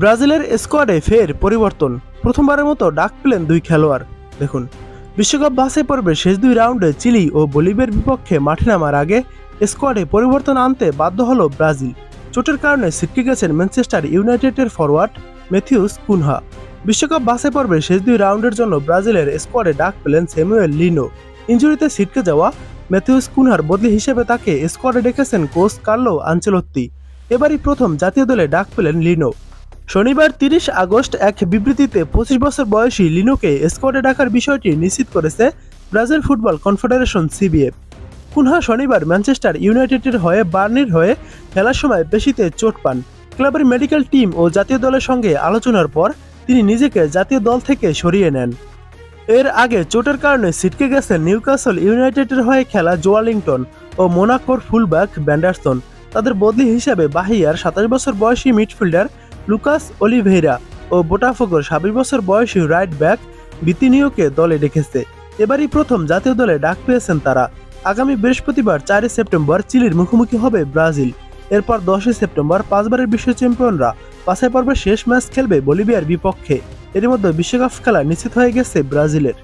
ব্রাজিলের স্কোয়াডে ফের পরিবর্তন, প্রথমবারের মতো ডাক পেলেন দুই খেলোয়াড়। দেখুন, বিশ্বকাপ বাছাই পর্বের শেষ দুই রাউন্ডে চিলি ও বলিভিয়ার বিপক্ষে মাঠে নামার আগে স্কোয়াডে পরিবর্তন আনতে বাধ্য হল ব্রাজিল। চোটের কারণে ছিটকে গেছেন ম্যানচেস্টার ইউনাইটেডের ফরওয়ার্ড ম্যাথিউস কুনহা। বিশ্বকাপ বাছাই পর্বের শেষ দুই রাউন্ডের জন্য ব্রাজিলের স্কোয়াডে ডাক পেলেন স্যামুয়েল লিনো। ইনজুরিতে ছিটকে যাওয়া ম্যাথিউস কুনহার বদলি হিসেবে তাকে স্কোয়াডে ডেকেছেন কোচ কার্লো আনচেলত্তি। এবারই প্রথম জাতীয় দলে ডাক পেলেন লিনো। শনিবার ৩০ আগস্ট এক বিবৃতিতে ২৫ বছর বয়সী লিনোকে স্কোয়াডে ডাকার বিষয়টি নিশ্চিত করেছে Brazil football confederation CBF. Cunha শনিবার ম্যানচেস্টার ইউনাইটেডের হয়ে বার্নির হয়ে খেলার সময় পেশিতে চোট পান। ক্লাবের মেডিকেল টিম ও জাতীয় দলের সঙ্গে আলোচনার পর তিনি নিজেকে জাতীয় দল থেকে সরিয়ে নেন। এর আগে চোটের কারণে ছিটকে গেছেন নিউক্যাসল ইউনাইটেডের হয়ে খেলা জোয়ালিংটন ও মোনাকোর ফুলব্যাক ব্যান্ডারসন। তাদের বদলি হিসেবে বাহিয়ার ২৭ বছর বয়সী মিডফিল্ডার লুকাস অলিভেইরা ও বোটাফোগোর ২৬ বছর বয়সী রাইট ব্যাক বিতিনিওকে দলে ডেকেছে। এবারই প্রথম জাতীয় দলে ডাক পেয়েছেন তারা। আগামী বৃহস্পতিবার ৪ সেপ্টেম্বর চিলির মুখোমুখি হবে ব্রাজিল। এরপর ১০ সেপ্টেম্বর ৫ বারের বিশ্ব চ্যাম্পিয়নরা বাছাই পর্বের শেষ ম্যাচ খেলবে বলিভিয়ার বিপক্ষে। এর মধ্যে বিশ্বকাপ খেলা নিশ্চিত হয়ে গেছে ব্রাজিলের।